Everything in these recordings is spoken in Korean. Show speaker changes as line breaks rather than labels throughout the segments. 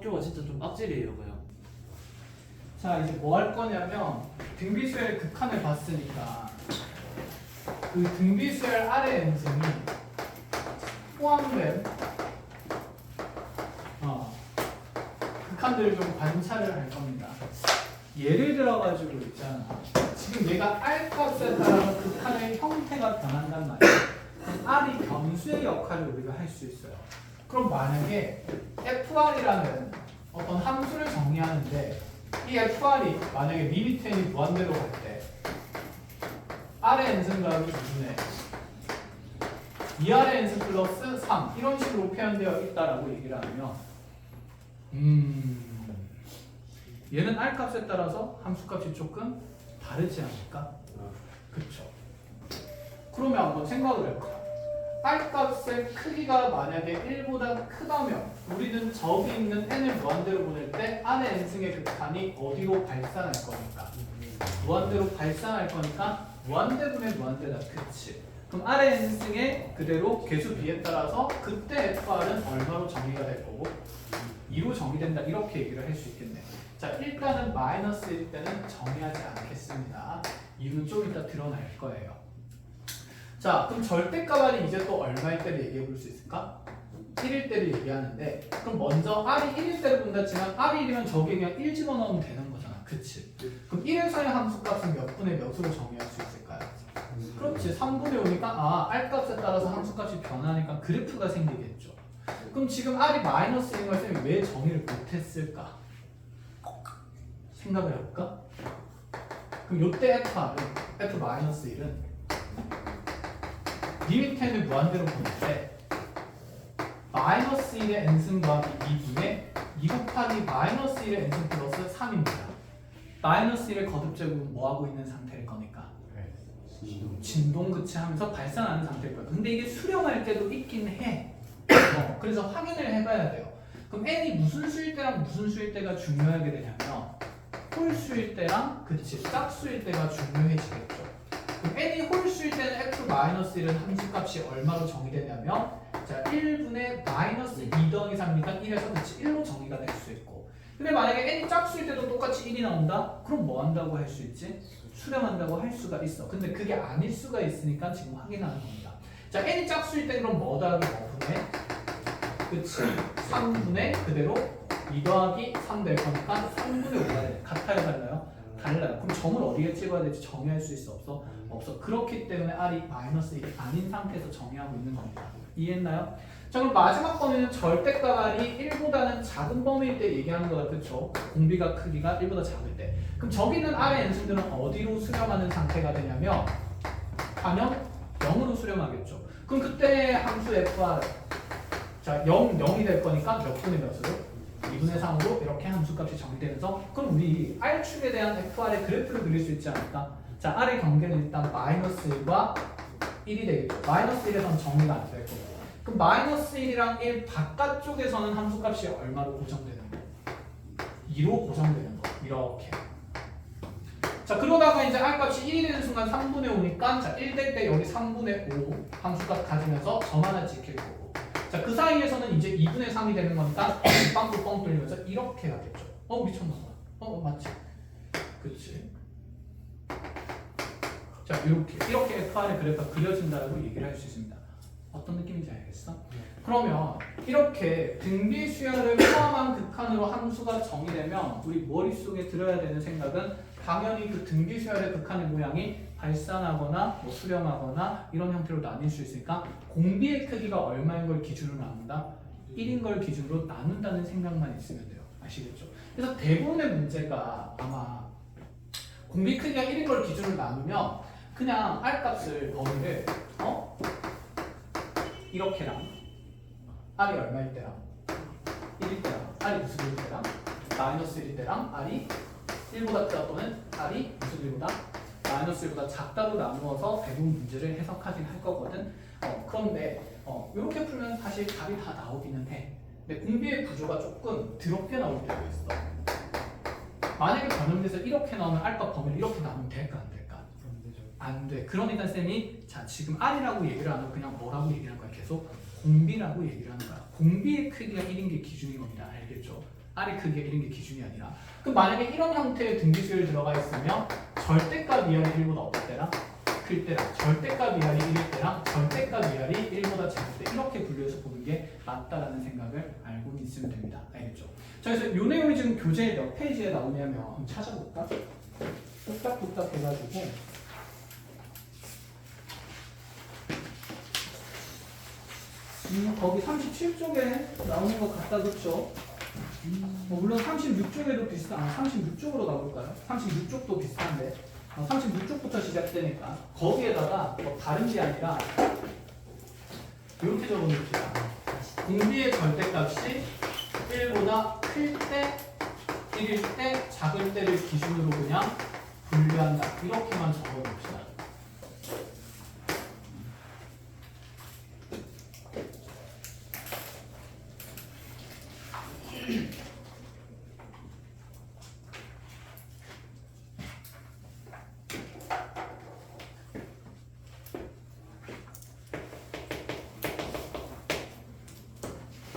학교가 진짜 좀 빡질이에요 그냥.
자 이제 뭐 할 거냐면 등비수열 극한을 봤으니까 그 등비수열 아래 n승이 포함된 극한들을 좀 관찰을 할 겁니다. 예를 들어가지고 있잖아. 지금 얘가 R 값에 따라서 극한의 형태가 변한단 말이야. 그럼 R이 변수의 역할을 우리가 할 수 있어요. 그럼 만약에 FR이라는 어떤 함수를 정의하는데 이 FR이 만약에 리미트 n이 무한대로 갈 때 R의 n승값이 2분의 2R의 n승 플러스 3 이런 식으로 표현되어 있다라고 얘기를 하면 얘는 R 값에 따라서 함수 값이 조금 다르지 않을까? 그쵸? 그러면 한번 생각을 해볼까? R 값의 크기가 만약에 1보다 크다면 우리는 저기 있는 n을 무한대로 보낼 때 R의 n승의 극한이 어디로 발산할 거니까? 무한대로 발산할 거니까 무한대분의 무한대다. 그치? 그럼 R의 n승의 그대로 개수 b에 따라서 그때 FR은 얼마로 정의가 될 거고 2로 정의된다. 이렇게 얘기를 할 수 있겠네. 자 일단은 마이너스일 때는 정의하지 않겠습니다. 이유는 좀 이따 드러날 거예요. 자 그럼 절대값 R이 이제 또 얼마일 때를 얘기해 볼 수 있을까? 1일 때를 얘기하는데 그럼 먼저 R이 1일 때를 본다지만 R이 1이면 저기 그냥 1 집어넣으면 되는 거잖아. 그치? 그럼 1에서의 함수값은 몇 분의 몇으로 정의할 수 있을까요? 그렇지. 3분의 5니까 R 값에 따라서 함수값이 변하니까 그래프가 생기겠죠. 그럼 지금 R이 마이너스인 걸 쌤이 왜 정의를 못했을까? 생각을 해볼까? 그럼 요때 FR은 F-1은 리미트 n을 무한대로 보낼 때 마이너스 1의 n승 더하기 2분의 2 곱하기 마이너스 1의 n승 플러스 3입니다. 마이너스 1의 거듭제곱은 뭐하고 있는 상태일 거니까? 진동 그치 하면서 발산하는 상태일 거예요. 근데 이게 수렴할 때도 있긴 해. 그래서 확인을 해봐야 돼요. 그럼 n이 무슨 수일 때랑 무슨 수일 때가 중요하게 되냐면 홀수일 때랑 그치 짝수일 때가 중요해지겠죠. 그럼 n이 홀수일 때는 f-1은 함수값이 얼마로 정의되냐면 자 1분의 마이너스 2 더하기 3이니까 1에서 그치 1로 정의가 될 수 있고 근데 만약에 n이 짝수일 때도 똑같이 1이 나온다? 그럼 뭐 한다고 할 수 있지? 수렴한다고 할 수가 있어. 근데 그게 아닐 수가 있으니까 지금 확인하는 겁니다. 자 n이 짝수일 때 그럼 뭐 더하기 뭐 분의 그치 3분의 그대로 2 더하기 3 될 거니까 3분의 5가 돼. 같아요 달라요? 달라요. 그럼 점을 어디에 찍어야 될지 정의할 수 있어 없어? 없어. 그렇기 때문에 R이 마이너스 1이 아닌 상태에서 정의하고 있는 겁니다. 이해했나요? 자 그럼 마지막 범위는 절대값 R이 1보다는 작은 범위일 때 얘기하는 거다. 그쵸? 공비가 크기가 1보다 작을 때. 그럼 저기 있는 R의 n승들은 어디로 수렴하는 상태가 되냐면 당연 0으로 수렴하겠죠. 그럼 그때 함수 FR 자 0이 될 거니까 몇 분의 몇으로? 2분의 3으로 이렇게 함수값이 정의되면서 그럼 우리 R축에 대한 FR의 그래프를 그릴 수 있지 않을까? 자 R의 경계는 일단 마이너스 1과 1이 되겠죠. 마이너스 1에서는 정의가 안 될 거고 그럼 마이너스 1이랑 1 바깥쪽에서는 함수값이 얼마로 고정되는 거? 2로 고정되는 거 이렇게 자 그러다가 이제 R값이 1이 되는 순간 3분의 5니까 자 1 될 때 여기 3분의 5 함수값 가지면서 점 하나 지킬 거고 자 그 사이에서는 이제 2분의 3이 되는 거니까 빵꾸 뻥 뚫리면서 이렇게 가겠죠. 미쳤나봐. 맞지? 그치? 자 이렇게 FR의 그래프가 그려진다라고 얘기를 할 수 있습니다. 어떤 느낌인지 알겠어? 그러면 이렇게 등비 수열을 포함한 극한으로 함수가 정의되면 우리 머릿속에 들어야 되는 생각은 당연히 그 등비 수열의 극한의 모양이 발산하거나 뭐 수렴하거나 이런 형태로 나뉠 수 있으니까 공비의 크기가 얼마인 걸 기준으로 나눈다? 1인 걸 기준으로 나눈다는 생각만 있으면 돼요. 아시겠죠? 그래서 대부분의 문제가 아마 공비 크기가 1인 걸 기준으로 나누면 그냥 R 값을 범위를 이렇게랑 R이 얼마일 때랑 1일 때랑 R이 무슨 1일 때랑 마이너스 1일 때랑 R이 1보다 크다 또는 R이 무슨 1보다 마이너스 1보다 작다로 나누어서 대부분 문제를 해석하긴 할 거거든. 그런데 이렇게 풀면 사실 답이 다 나오기는 해. 근데 공비의 구조가 조금 더럽게 나올 때도 있어. 만약에 변형돼서 이렇게 나오면 R값 범위를 이렇게 나누면 될까 안 될까? 안 돼. 그러니까 쌤이 자 지금 R이라고 얘기를 안 하고 그냥 뭐라고 얘기를 할 거야? 계속 공비라고 얘기를 하는 거야. 공비의 크기가 1인 게 기준인 겁니다. 알겠죠? R의 크기가 이런 게 기준이 아니라. 그럼 만약에 이런 형태의 등기수열 들어가 있으면 절대값 이하이 1보다 없을 때랑 클 때랑 절대값 이하이 1일 때랑 절대값 이하이 1보다 작을 때 이렇게 분류해서 보는 게 맞다라는 생각을 알고 있으면 됩니다. 알겠죠? 자, 그래서 이 내용이 지금 교재 몇 페이지에 나오냐면 한번 찾아볼까? 뚝딱뚝딱 해가지고 거기 37쪽에 나오는 것 같다, 그렇죠? 물론 36쪽에도 비슷한, 36쪽으로 나올까요? 36쪽도 비슷한데 36쪽부터 시작되니까 거기에다가 뭐 다른 게 아니라 이렇게 적어놓읍시다. 공비의 절대값이 1보다 클 때, 1일 때, 작을 때를 기준으로 그냥 분류한다. 이렇게만 적어놓읍시다.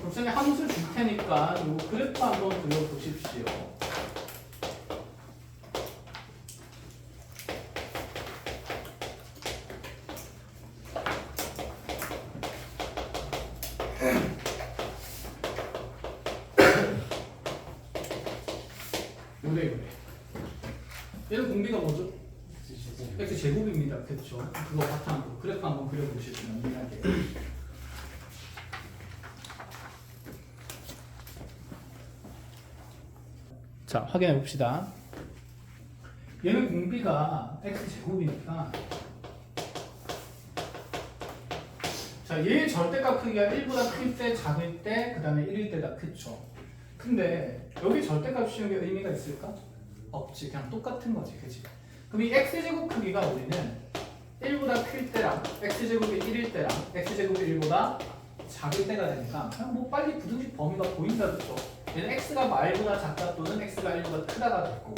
선생님 함수 줄 테니까 요 그래프 한번 그려보십시오. 요래. 얘는 공비가 뭐죠? x 제곱입니다. 그렇죠? 그거 바탕으로 그래프 한번 그려보시면 이해하게. 자, 확인해 봅시다. 얘는 공비가 x제곱이니까 자, 얘의 절대값 크기가 1보다 클 때, 작을 때, 그 다음에 1일 때다. 그쵸? 근데 여기 절대값 씌운 게 의미가 있을까? 없지. 그냥 똑같은 거지. 그치? 그럼 이 x제곱 크기가 우리는 1보다 클 때랑 x제곱이 1일 때랑 x제곱이 1보다 작을 때가 되니까 그냥 뭐 빨리 부등식 범위가 보인다. 그쵸? 얘는 x가 말보다 작다 또는 x가 1보다 크다가 될 거고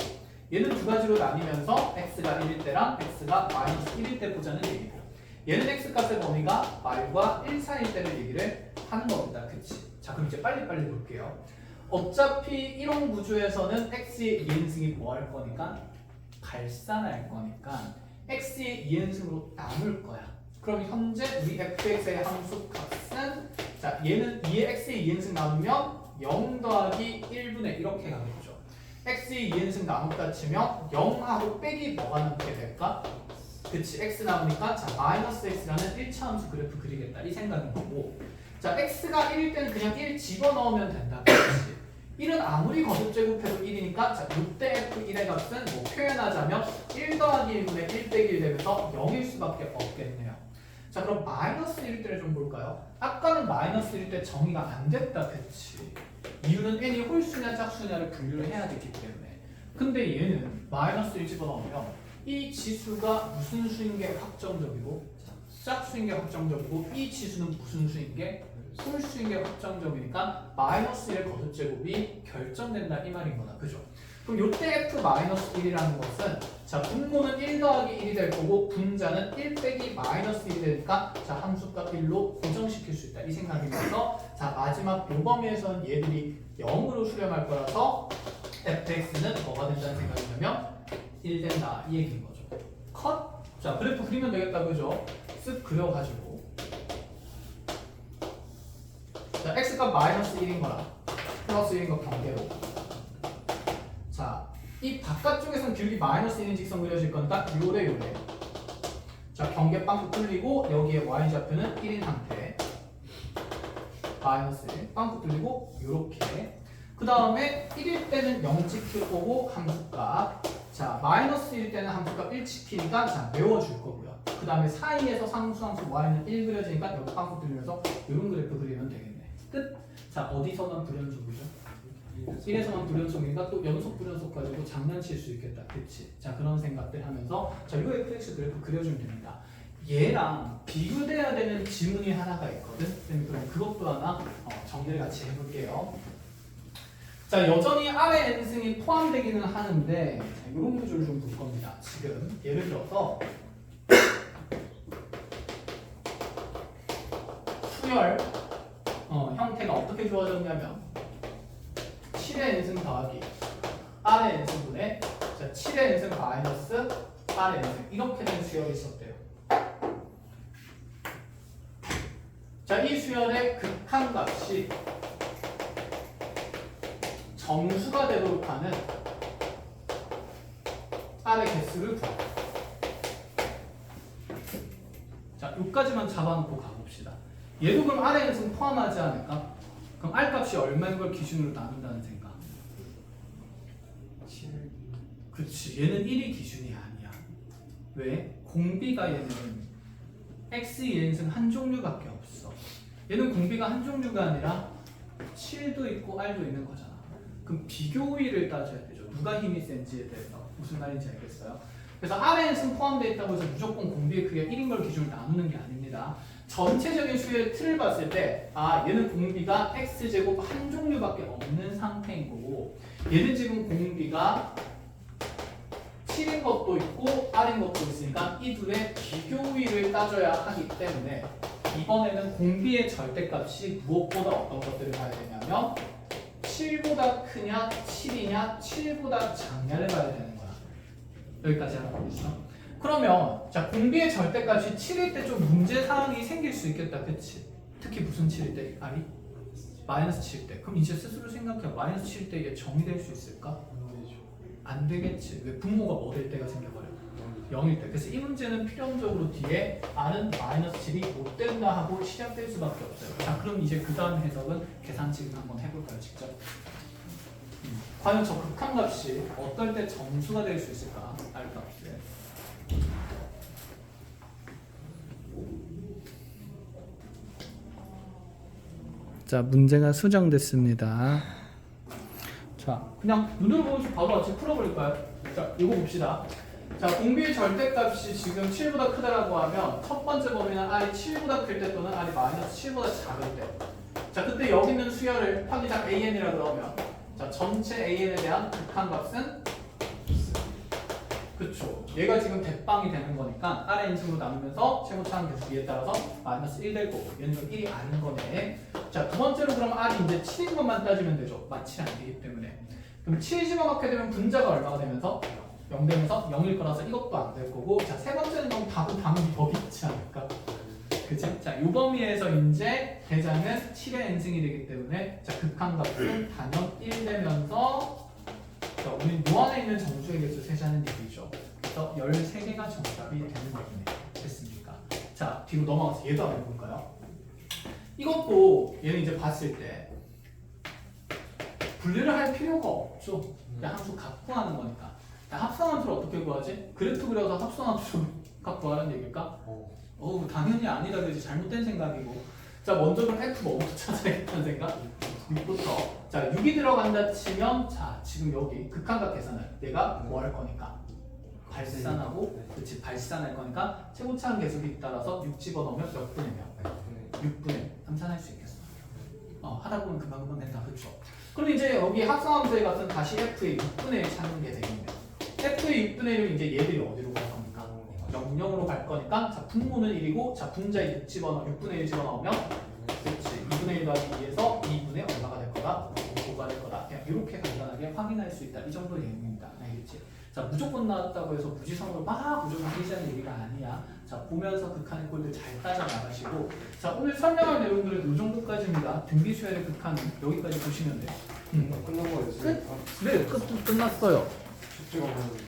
얘는 두 가지로 나뉘면서 x가 1일 때랑 x가 마이너스 1일 때 보자는 얘기고 얘는 x값의 범위가 말과 1 사이일 때를 얘기를 하는 겁니다. 그치? 자, 그럼 이제 빨리빨리 볼게요. 어차피 이런 구조에서는 x의 2인승이 뭐 할 거니까? 발산할 거니까 x의 2인승으로 나눌 거야. 그럼 현재 우리 fx의 함수 값은 자, 얘는 2의 x의 2인승 나누면 0 더하기 1분의 이렇게 가겠죠. x의 2인승 나눴다 치면 0하고 빼기 뭐가 남게 될까? 그치, x 나오니까 자 마이너스 x라는 1차 함수 그래프 그리겠다 이 생각인 거고 자 x가 1일 때는 그냥 1 집어넣으면 된다. 그치? 1은 아무리 거듭제곱해도 1이니까 자 이때 f1의 값은 뭐 표현하자면 1 더하기 1분의 1 빼기 1 되면서 0일 수밖에 없겠네요. 자, 그럼 마이너스 1일 때를 좀 볼까요? 아까는 마이너스 1일 때 정의가 안 됐다. 그치? 이유는 n이 홀수냐 짝수냐를 분류를 해야 되기 때문에. 근데 얘는 마이너스 1 집어넣으면 이 지수가 무슨 수인 게 확정적이고 짝수인 게 확정적이고 이 지수는 무슨 수인 게 홀수인 게 확정적이니까 마이너스 1의 거듭제곱이 결정된다 이 말인 거다. 그죠? 그럼 요때 f 마이너스 1이라는 것은 자 분모는 1 더하기 1이 될 거고 분자는 1 빼기 마이너스 1이 되니까 자 함수값 1로 고정시킬 수 있다 이 생각이면서 자 마지막 요 범위에서는 얘들이 0으로 수렴할 거라서 fx는 뭐가 된다는 생각이냐면 1 된다 이 얘기인 거죠. 컷? 자 그래프 그리면 되겠다. 그죠? 쓱 그려가지고 자 x값 마이너스 1인 거랑 플러스 1인 거 경계로 자 이 바깥쪽에서는 길기 마이너스 1인 직선 그려질 거니까 요래 자 경계 빵꾸 뚫리고 여기에 y좌표는 1인 상태 마이너스 1 빵꾸 뚫리고 요렇게 그 다음에 1일 때는 0 찍힐 거고 함수값 자 마이너스 1일 때는 함수값 1 찍히니까 자 메워줄 거고요. 그 다음에 사이에서 상수함수 y는 1 그려지니까 여기 빵꾸 뚫리면서 요런 그래프 그리면 되겠네. 끝! 자 어디서만 불연속이죠? 1에서만 불연속이니까 또 연속 불연속 가지고 장난칠 수 있겠다. 그치? 자 그런 생각들 하면서 자 요 fx 그래프 그려주면 됩니다. 얘랑 비교돼야 되는 지문이 하나가 있거든. 그럼 그것도 하나 정리를 같이 해볼게요. 자 여전히 R의 n승이 포함되기는 하는데 자, 이런 구조를 좀 볼 겁니다. 지금 예를 들어서 수열 형태가 어떻게 주어졌냐면 7의 n승 더하기 r의 n승분의 자 7의 n승 마이너스 r의 n승 이렇게 된 수열이 있었대요. 자, 이 수열의 극한값이 정수가 되도록 하는 r의 개수를 구합니다. 자, 여기까지만 잡아놓고 가봅시다. 얘도 그럼 r의 n승 포함하지 않을까? 그럼 r 값이 얼마인 걸 기준으로 나눈다는 생각. 그치, 얘는 1이 기준이 아니야. 왜? 공비가 얘는 x 2n승 한 종류밖에 없어. 얘는 공비가 한 종류가 아니라 7도 있고 r도 있는 거잖아. 그럼 비교위를 따져야 되죠. 누가 힘이 센지에 대해서. 무슨 말인지 알겠어요? 그래서 r의 n승 포함되어 있다고 해서 무조건 공비의 크기가 1인 걸 기준으로 나누는 게 아닙니다. 전체적인 수의 틀을 봤을 때 얘는 공비가 x제곱 한 종류밖에 없는 상태인 거고 얘는 지금 공비가 7인 것도 있고 r인 것도 있으니까 이 둘의 비교위를 따져야 하기 때문에 이번에는 공비의 절대값이 무엇보다 어떤 것들을 봐야 되냐면 7보다 크냐 7이냐 7보다 작냐를 봐야 되는 거야. 여기까지 알아보겠어? 그러면 자 공비의 절대값이 7일 때 좀 문제사항이 생길 수 있겠다. 그치? 특히 무슨 7일 때? r이? 마이너스 7일 때. 그럼 이제 스스로 생각해. 마이너스 7일 때 이게 정의될 수 있을까? 안 되겠지. 왜? 분모가 뭐 될 때가 생겨버려? 0일 때. 그래서 이 문제는 필연적으로 뒤에 r은 마이너스 7이 못 된다 하고 시작될 수밖에 없어요. 자 그럼 이제 그 다음 해석은 계산칙을 한번 해볼까요? 직접. 과연 저 극한값이 어떨 때 정수가 될 수 있을까? r값이. 자 문제가 수정됐습니다. 자, 그냥 눈으로 보면서 바로 같이 풀어버릴까요? 자, 이거 봅시다. 자, 공비의 절대값이 지금 7보다 크다라고 하면 첫 번째 범위는 r이 7보다 클 때 또는 r이 마이너스 7보다 작을 때. 자, 그때 여기 있는 수열을 파기장 an이라 그러면 자, 전체 an에 대한 극한값은 그쵸. 얘가 지금 대빵이 되는 거니까 r의 n승으로 나누면서 최고차항 개수에 따라서 마이너스 1 될 거고 얘는 좀 1이 아닌 거네. 자, 두 번째로 그럼 r이 이제 7인 것만 따지면 되죠. 마치 안 되기 때문에. 그럼 7 집어넣게 되면 분자가 얼마가 되면서 0 되면서 0일 거라서 이것도 안 될 거고 자, 세 번째는 그럼 답은 당연히 여기 있지 않을까? 그치? 자, 요 범위에서 이제 대장은 7의 n승이 되기 때문에 자, 극한값은 단연 1 되면서 자, 우리 요 안에 있는 정수의 개수 세자는 얘기죠. 그래서 13개가 정답이 되는 얘기네. 됐습니까? 자, 뒤로 넘어가서 얘도 한번 해볼까요? 이것도 얘는 이제 봤을 때 분리를 할 필요가 없죠. 그냥 함수 갖고 하는 거니까. 합성함수를 어떻게 구하지? 그래프 그려서 합성함수를 갖고 하는 얘기일까? 당연히 아니다. 그지 잘못된 생각이고. 자, 먼저 그럼 f 뭐부터 찾아야겠다는 생각? 6부터. 자, 6이 들어간다 치면 자, 지금 여기 극한값 계산을 내가 뭐 할 거니까? 발산하고 그치 발산할 거니까 최고차항 계수에 따라서 6 집어넣으면 몇 분의 몇? 6분의 함산할 수 있겠어. 하다 보면 금방 된다. 그쵸? 그럼 이제 여기 합성함수에 같은 다시 f의 6분의 1 찾는 게 되겠네요. f의 6분의 1은 이제 얘들이 어디로 갈 겁니까? 0으로 갈 거니까 자 분모는 1이고 자 분자에 6 집어넣어 6분의 1 집어넣으면 그렇지 2분의 1 더하기 2에서 2분의 얼마가 될 거다? 5가 될 거다. 그냥 이렇게 간단하게 확인할 수 있다. 이 정도 내용입니다. 알겠지? 자 무조건 나왔다고 해서 무지성으로 막 무조건 하자는 얘기가 아니야. 자 보면서 극한의 꼴들 잘 따져 나가시고 자 오늘 설명할 내용들은 이 정도까지입니다. 등비수열의 극한은 여기까지 보시면 돼요.
끝난 거였어요?
네, 끝났어요.
숙제가